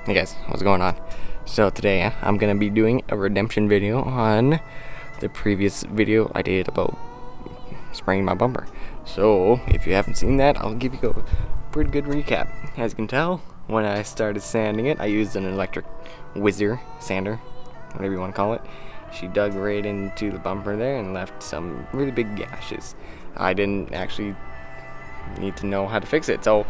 Hey guys, what's going on? So today I'm gonna be doing a redemption video on the previous video I did about spraying my bumper. So if you haven't seen that, I'll give you a pretty good recap. As you can tell, when I started sanding it, I used an electric whizzer sander, whatever you want to call it. She dug right into the bumper there and left some really big gashes. I didn't actually need to know how to fix it, so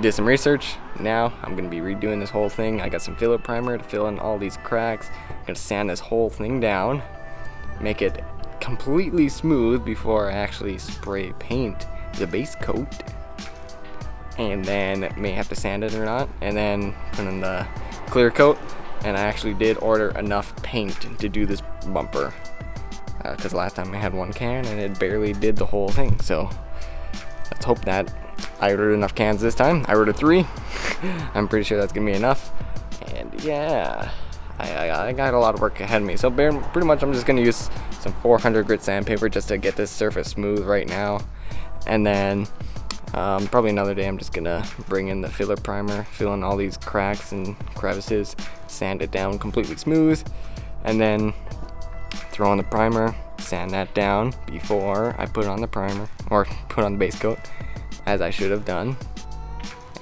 did some research. Now I'm going to be redoing this whole thing. I got some filler primer to fill in all these cracks. I'm going to sand this whole thing down, make it completely smooth before I actually spray paint the base coat, and then may have to sand it or not, and then put in the clear coat. And I actually did order enough paint to do this bumper, because last time I had one can and it barely did the whole thing. So let's hope that I ordered enough cans this time. I ordered 3. I'm pretty sure that's gonna be enough. And yeah, I got a lot of work ahead of me. So pretty much I'm just gonna use some 400 grit sandpaper just to get this surface smooth right now. And then probably another day I'm just gonna bring in the filler primer, fill in all these cracks and crevices, sand it down completely smooth, and then throw on the primer, sand that down before I put on the primer, or put on the base coat, as I should have done.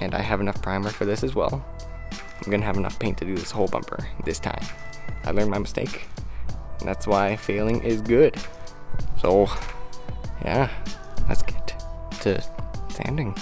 And I have enough primer for this as well. I'm gonna have enough paint to do this whole bumper this time. I learned my mistake, and that's why failing is good. So yeah, let's get to sanding.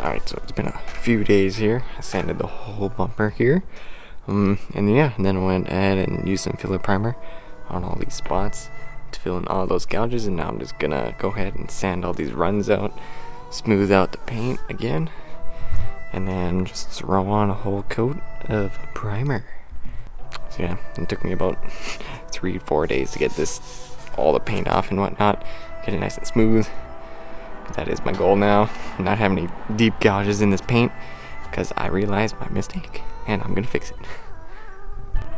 Alright, so it's been a few days here. I sanded the whole bumper here. And then I went ahead and used some filler primer on all these spots to fill in all those gouges, and now I'm just gonna go ahead and sand all these runs out, smooth out the paint again, and then just throw on a whole coat of primer. So yeah, it took me about 3-4 days to get all the paint off and whatnot, get it nice and smooth. That is my goal now, not have any deep gouges in this paint, because I realized my mistake and I'm gonna fix it.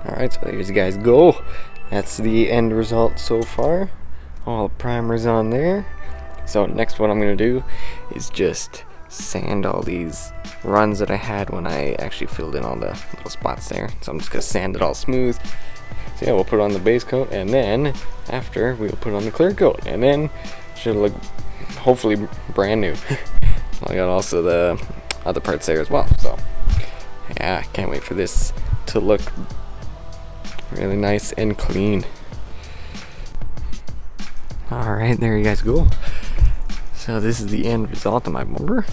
Alright, so there you guys go. That's the end result so far. All the primer's on there. So next what I'm gonna do is just sand all these runs that I had when I actually filled in all the little spots there. So I'm just gonna sand it all smooth. So yeah, we'll put on the base coat, and then after we'll put on the clear coat, and then should look hopefully brand new. I got also the other parts there as well, so yeah, I can't wait for this to look really nice and clean. Alright, there you guys go. So this is the end result of my bumper.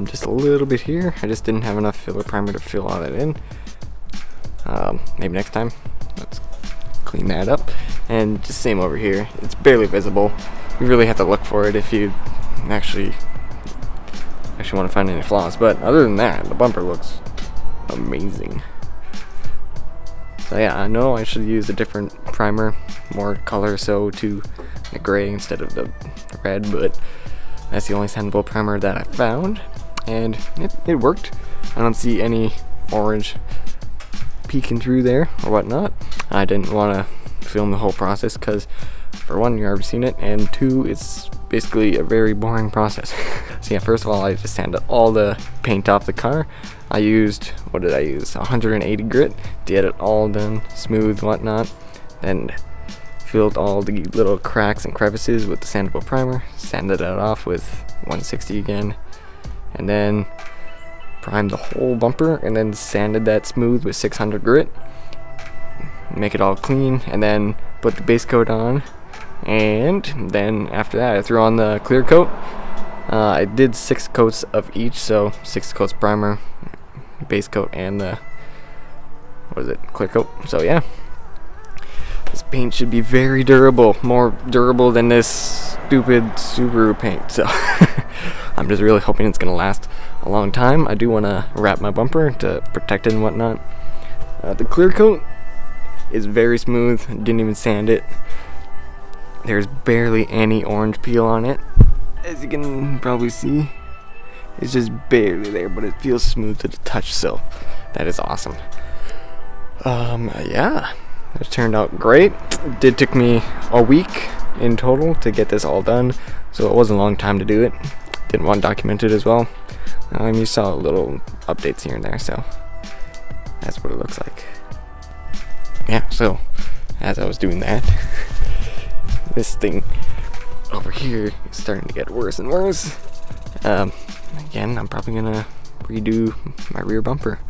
Just a little bit here. I just didn't have enough filler primer to fill all that in. Maybe next time. Let's clean that up. And just same over here. It's barely visible. You really have to look for it if you actually want to find any flaws. But other than that, the bumper looks amazing. So yeah, I know I should use a different primer, more color, so to the gray instead of the red, but that's the only sandable primer that I found, and it worked. I don't see any orange peeking through there or whatnot. I didn't want to film the whole process because, for one, you've already seen it, and 2, it's basically a very boring process. So yeah, first of all, I just sanded all the paint off the car. I used, what did I use? 180 grit to get it all done, smooth, whatnot. Then filled all the little cracks and crevices with the sandable primer, sanded it off with 160 again, and then primed the whole bumper, and then sanded that smooth with 600 grit. Make it all clean, and then put the base coat on. And then after that I threw on the clear coat. I did 6 coats of each, so 6 coats primer, base coat, and the clear coat. So yeah, This paint should be very durable, more durable than this stupid Subaru paint. So I'm just really hoping it's gonna last a long time. I do want to wrap my bumper to protect it and whatnot. The clear coat is very smooth. Didn't even sand it. There's barely any orange peel on it, as you can probably see. It's just barely there, but it feels smooth to the touch, so that is awesome. Yeah, it turned out great. It did take me a week in total to get this all done, so it was a long time to do it. Didn't want documented as well. You saw little updates here and there, so that's what it looks like. Yeah, so as I was doing that, this thing over here is starting to get worse and worse. Again, I'm probably gonna redo my rear bumper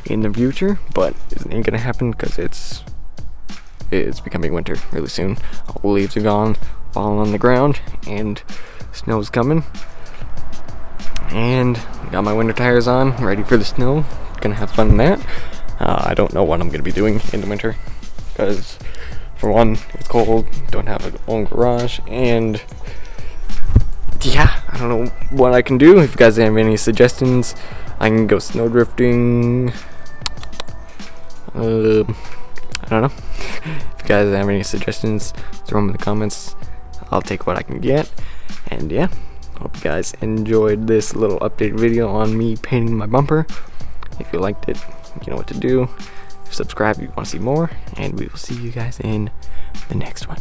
in the future, but it ain't gonna happen because it's becoming winter really soon. All the leaves are gone, falling on the ground, and snow's coming. And got my winter tires on, ready for the snow. Gonna have fun in that. I don't know what I'm gonna be doing in the winter because, for one, it's cold, don't have an own garage, and yeah, I don't know what I can do. If you guys have any suggestions, I can go snow drifting. I don't know. If you guys have any suggestions, throw them in the comments. I'll take what I can get. And yeah, hope you guys enjoyed this little update video on me painting my bumper. If you liked it, you know what to do. Subscribe if you want to see more, and we will see you guys in the next one.